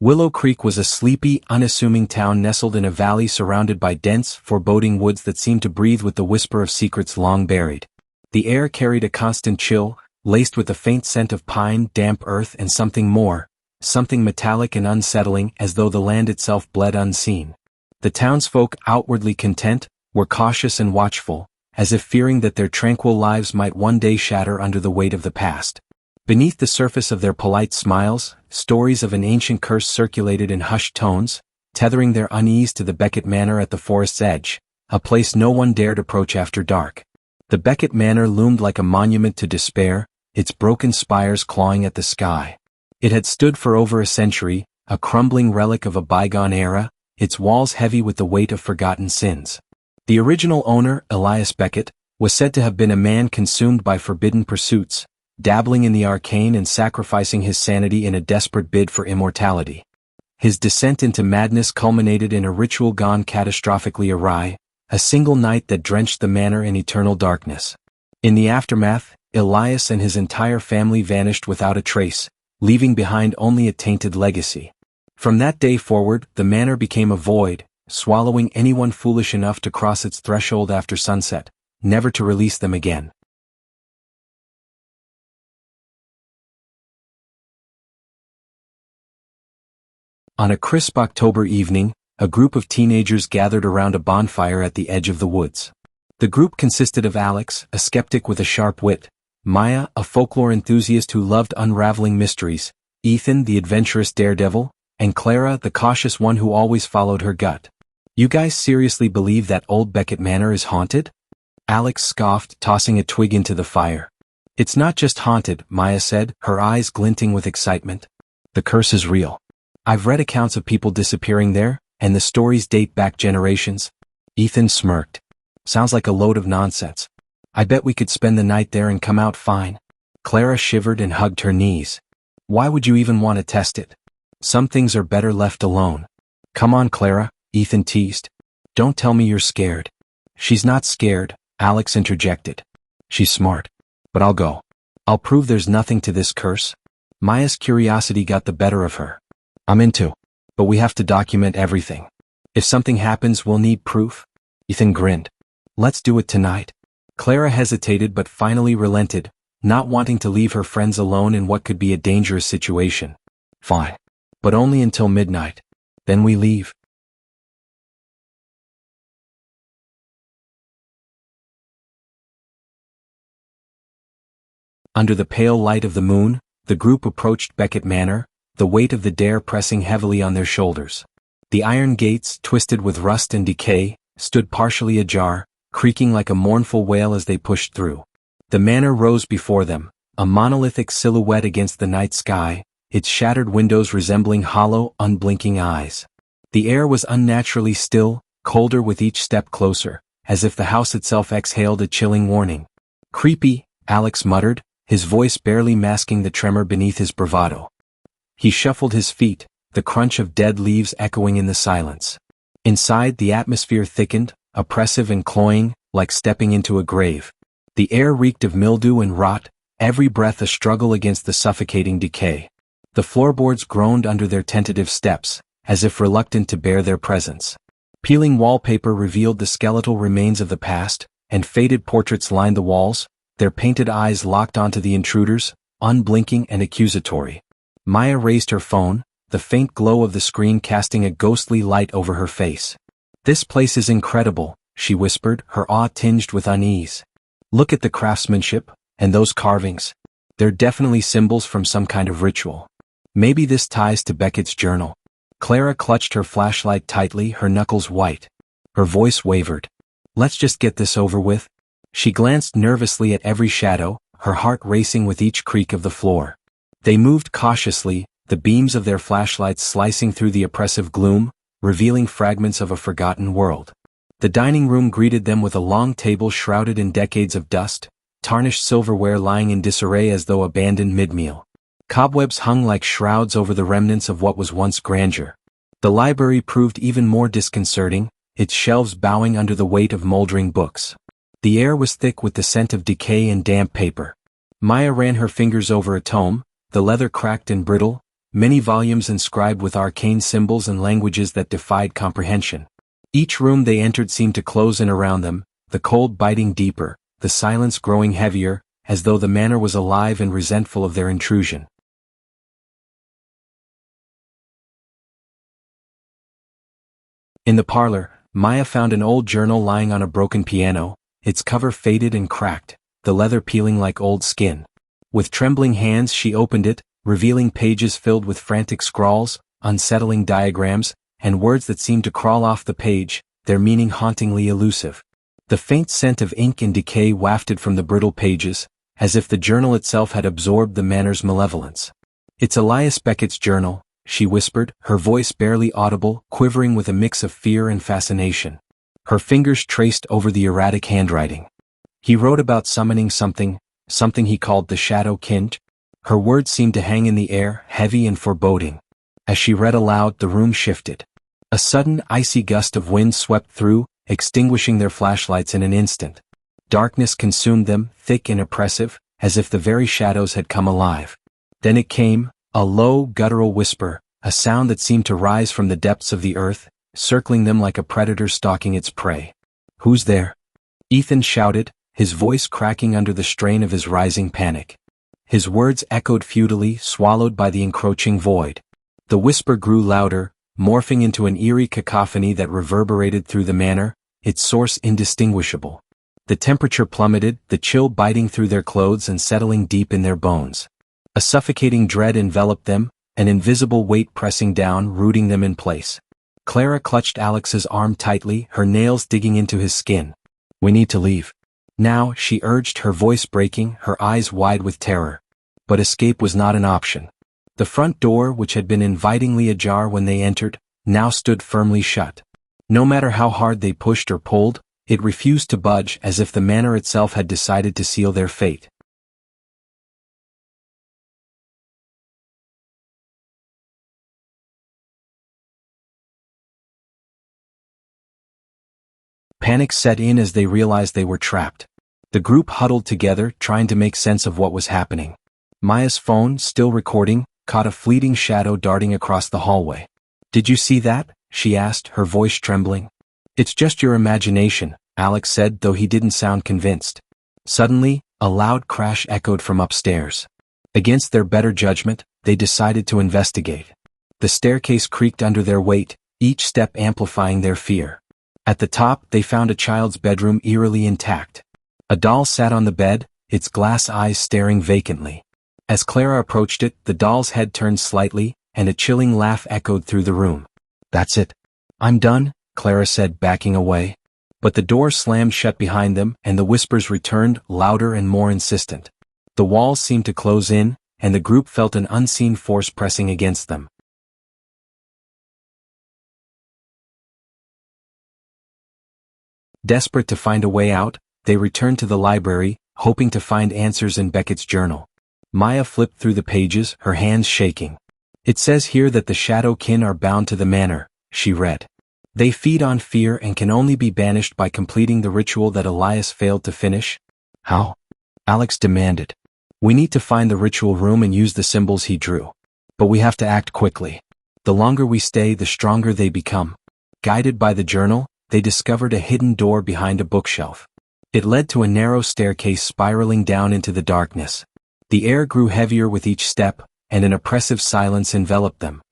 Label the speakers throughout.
Speaker 1: Willow Creek was a sleepy, unassuming town nestled in a valley surrounded by dense, foreboding woods that seemed to breathe with the whisper of secrets long buried. The air carried a constant chill, laced with a faint scent of pine, damp earth and something more, something metallic and unsettling, as though the land itself bled unseen. The townsfolk, outwardly content, were cautious and watchful, as if fearing that their tranquil lives might one day shatter under the weight of the past. Beneath the surface of their polite smiles, stories of an ancient curse circulated in hushed tones, tethering their unease to the Beckett Manor at the forest's edge, a place no one dared approach after dark. The Beckett Manor loomed like a monument to despair, its broken spires clawing at the sky. It had stood for over a century, a crumbling relic of a bygone era, its walls heavy with the weight of forgotten sins. The original owner, Elias Beckett, was said to have been a man consumed by forbidden pursuits, dabbling in the arcane and sacrificing his sanity in a desperate bid for immortality. His descent into madness culminated in a ritual gone catastrophically awry, a single night that drenched the manor in eternal darkness. In the aftermath, Elias and his entire family vanished without a trace, leaving behind only a tainted legacy. From that day forward, the manor became a void, swallowing anyone foolish enough to cross its threshold after sunset, never to release them again. On a crisp October evening, a group of teenagers gathered around a bonfire at the edge of the woods. The group consisted of Alex, a skeptic with a sharp wit, Maya, a folklore enthusiast who loved unraveling mysteries, Ethan, the adventurous daredevil, and Clara, the cautious one who always followed her gut. "You guys seriously believe that old Beckett Manor is haunted?" Alex scoffed, tossing a twig into the fire. "It's not just haunted," Maya said, her eyes glinting with excitement. "The curse is real. I've read accounts of people disappearing there, and the stories date back generations." Ethan smirked. "Sounds like a load of nonsense. I bet we could spend the night there and come out fine." Clara shivered and hugged her knees. "Why would you even want to test it? Some things are better left alone." "Come on, Clara," Ethan teased. "Don't tell me you're scared." "She's not scared," Alex interjected. "She's smart. But I'll go. I'll prove there's nothing to this curse." Maya's curiosity got the better of her. "I'm into. But we have to document everything. If something happens, we'll need proof." Ethan grinned. "Let's do it tonight." Clara hesitated but finally relented, not wanting to leave her friends alone in what could be a dangerous situation. "Fine. But only until midnight. Then we leave." Under the pale light of the moon, the group approached Beckett Manor, the weight of the dare pressing heavily on their shoulders. The iron gates, twisted with rust and decay, stood partially ajar, creaking like a mournful wail as they pushed through. The manor rose before them, a monolithic silhouette against the night sky, its shattered windows resembling hollow, unblinking eyes. The air was unnaturally still, colder with each step closer, as if the house itself exhaled a chilling warning. "Creepy," Alex muttered, his voice barely masking the tremor beneath his bravado. He shuffled his feet, the crunch of dead leaves echoing in the silence. Inside, the atmosphere thickened, oppressive and cloying, like stepping into a grave. The air reeked of mildew and rot, every breath a struggle against the suffocating decay. The floorboards groaned under their tentative steps, as if reluctant to bear their presence. Peeling wallpaper revealed the skeletal remains of the past, and faded portraits lined the walls, their painted eyes locked onto the intruders, unblinking and accusatory. Maya raised her phone, the faint glow of the screen casting a ghostly light over her face. "This place is incredible," she whispered, her awe tinged with unease. "Look at the craftsmanship, and those carvings. They're definitely symbols from some kind of ritual. Maybe this ties to Beckett's journal." Clara clutched her flashlight tightly, her knuckles white. Her voice wavered. "Let's just get this over with." She glanced nervously at every shadow, her heart racing with each creak of the floor. They moved cautiously, the beams of their flashlights slicing through the oppressive gloom, revealing fragments of a forgotten world. The dining room greeted them with a long table shrouded in decades of dust, tarnished silverware lying in disarray as though abandoned mid-meal. Cobwebs hung like shrouds over the remnants of what was once grandeur. The library proved even more disconcerting, its shelves bowing under the weight of moldering books. The air was thick with the scent of decay and damp paper. Maya ran her fingers over a tome, the leather cracked and brittle, many volumes inscribed with arcane symbols and languages that defied comprehension. Each room they entered seemed to close in around them, the cold biting deeper, the silence growing heavier, as though the manor was alive and resentful of their intrusion. In the parlor, Maya found an old journal lying on a broken piano, its cover faded and cracked, the leather peeling like old skin. With trembling hands she opened it, revealing pages filled with frantic scrawls, unsettling diagrams, and words that seemed to crawl off the page, their meaning hauntingly elusive. The faint scent of ink and decay wafted from the brittle pages, as if the journal itself had absorbed the manor's malevolence. "It's Elias Beckett's journal," she whispered, her voice barely audible, quivering with a mix of fear and fascination. Her fingers traced over the erratic handwriting. "He wrote about summoning something he called the Shadow Kind." Her words seemed to hang in the air, heavy and foreboding. As she read aloud, the room shifted. A sudden, icy gust of wind swept through, extinguishing their flashlights in an instant. Darkness consumed them, thick and oppressive, as if the very shadows had come alive. Then it came, a low, guttural whisper, a sound that seemed to rise from the depths of the earth, circling them like a predator stalking its prey. "Who's there?" Ethan shouted, his voice cracking under the strain of his rising panic. His words echoed futilely, swallowed by the encroaching void. The whisper grew louder, morphing into an eerie cacophony that reverberated through the manor, its source indistinguishable. The temperature plummeted, the chill biting through their clothes and settling deep in their bones. A suffocating dread enveloped them, an invisible weight pressing down, rooting them in place. Clara clutched Alex's arm tightly, her nails digging into his skin. "We need to leave now," she urged, her voice breaking, her eyes wide with terror. But escape was not an option. The front door, which had been invitingly ajar when they entered, now stood firmly shut. No matter how hard they pushed or pulled, it refused to budge, as if the manor itself had decided to seal their fate. Panic set in as they realized they were trapped. The group huddled together, trying to make sense of what was happening. Maya's phone, still recording, caught a fleeting shadow darting across the hallway. "Did you see that?" she asked, her voice trembling. "It's just your imagination," Alex said, though he didn't sound convinced. Suddenly, a loud crash echoed from upstairs. Against their better judgment, they decided to investigate. The staircase creaked under their weight, each step amplifying their fear. At the top, they found a child's bedroom eerily intact. A doll sat on the bed, its glass eyes staring vacantly. As Clara approached it, the doll's head turned slightly, and a chilling laugh echoed through the room. "That's it. I'm done," Clara said, backing away. But the door slammed shut behind them, and the whispers returned, louder and more insistent. The walls seemed to close in, and the group felt an unseen force pressing against them. Desperate to find a way out, they returned to the library, hoping to find answers in Beckett's journal. Maya flipped through the pages, her hands shaking. "It says here that the Shadow Kin are bound to the manor," she read. "They feed on fear and can only be banished by completing the ritual that Elias failed to finish." "How?" Alex demanded. "We need to find the ritual room and use the symbols he drew. But we have to act quickly. The longer we stay, the stronger they become." Guided by the journal, they discovered a hidden door behind a bookshelf. It led to a narrow staircase spiraling down into the darkness. The air grew heavier with each step, and an oppressive silence enveloped them.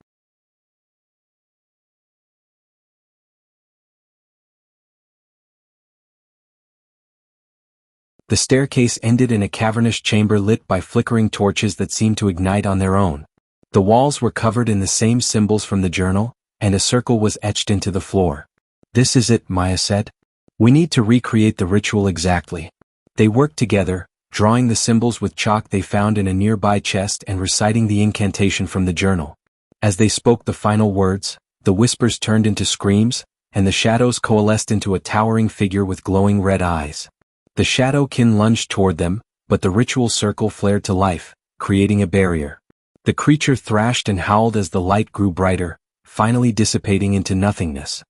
Speaker 1: The staircase ended in a cavernous chamber lit by flickering torches that seemed to ignite on their own. The walls were covered in the same symbols from the journal, and a circle was etched into the floor. "This is it," Maya said. "We need to recreate the ritual exactly." They worked together, drawing the symbols with chalk they found in a nearby chest and reciting the incantation from the journal. As they spoke the final words, the whispers turned into screams, and the shadows coalesced into a towering figure with glowing red eyes. The Shadow Kin lunged toward them, but the ritual circle flared to life, creating a barrier. The creature thrashed and howled as the light grew brighter, finally dissipating into nothingness.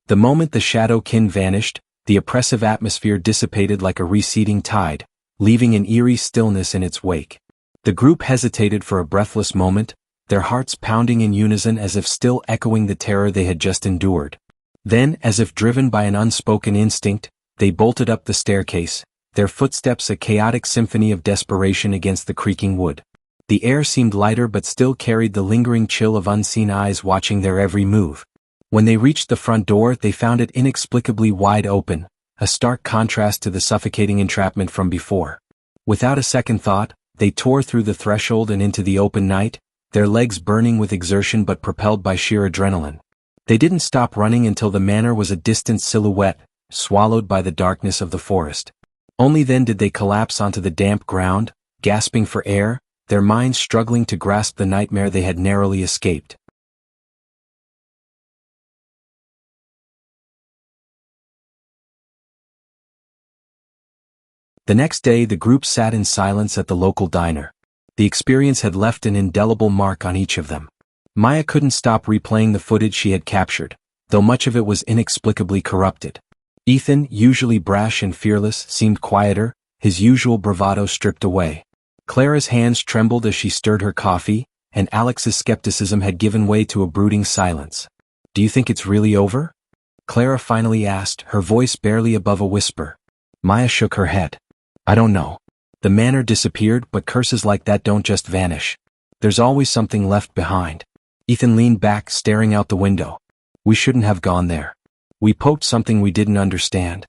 Speaker 1: The moment the Shadow Kin vanished, the oppressive atmosphere dissipated like a receding tide, leaving an eerie stillness in its wake. The group hesitated for a breathless moment, their hearts pounding in unison as if still echoing the terror they had just endured. Then, as if driven by an unspoken instinct, they bolted up the staircase, their footsteps a chaotic symphony of desperation against the creaking wood. The air seemed lighter but still carried the lingering chill of unseen eyes watching their every move. When they reached the front door, they found it inexplicably wide open, a stark contrast to the suffocating entrapment from before. Without a second thought, they tore through the threshold and into the open night, their legs burning with exertion but propelled by sheer adrenaline. They didn't stop running until the manor was a distant silhouette, swallowed by the darkness of the forest. Only then did they collapse onto the damp ground, gasping for air, their minds struggling to grasp the nightmare they had narrowly escaped. The next day the group sat in silence at the local diner. The experience had left an indelible mark on each of them. Maya couldn't stop replaying the footage she had captured, though much of it was inexplicably corrupted. Ethan, usually brash and fearless, seemed quieter, his usual bravado stripped away. Clara's hands trembled as she stirred her coffee, and Alex's skepticism had given way to a brooding silence. "Do you think it's really over?" Clara finally asked, her voice barely above a whisper. Maya shook her head. "I don't know. The manor disappeared, but curses like that don't just vanish. There's always something left behind." Ethan leaned back, staring out the window. "We shouldn't have gone there. We poked something we didn't understand.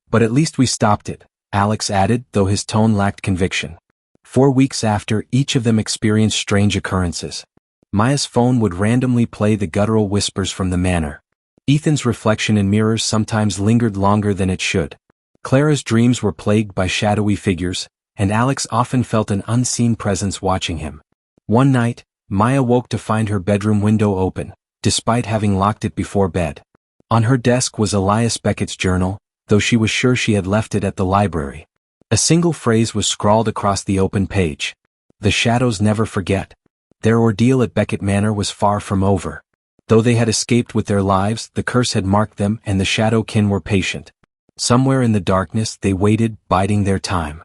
Speaker 1: But at least we stopped it," Alex added, though his tone lacked conviction. 4 weeks after, each of them experienced strange occurrences. Maya's phone would randomly play the guttural whispers from the manor. Ethan's reflection in mirrors sometimes lingered longer than it should. Clara's dreams were plagued by shadowy figures, and Alex often felt an unseen presence watching him. One night, Maya woke to find her bedroom window open, despite having locked it before bed. On her desk was Elias Beckett's journal, though she was sure she had left it at the library. A single phrase was scrawled across the open page. "The shadows never forget." Their ordeal at Beckett Manor was far from over. Though they had escaped with their lives, the curse had marked them and the shadow kin were patient. Somewhere in the darkness they waited, biding their time.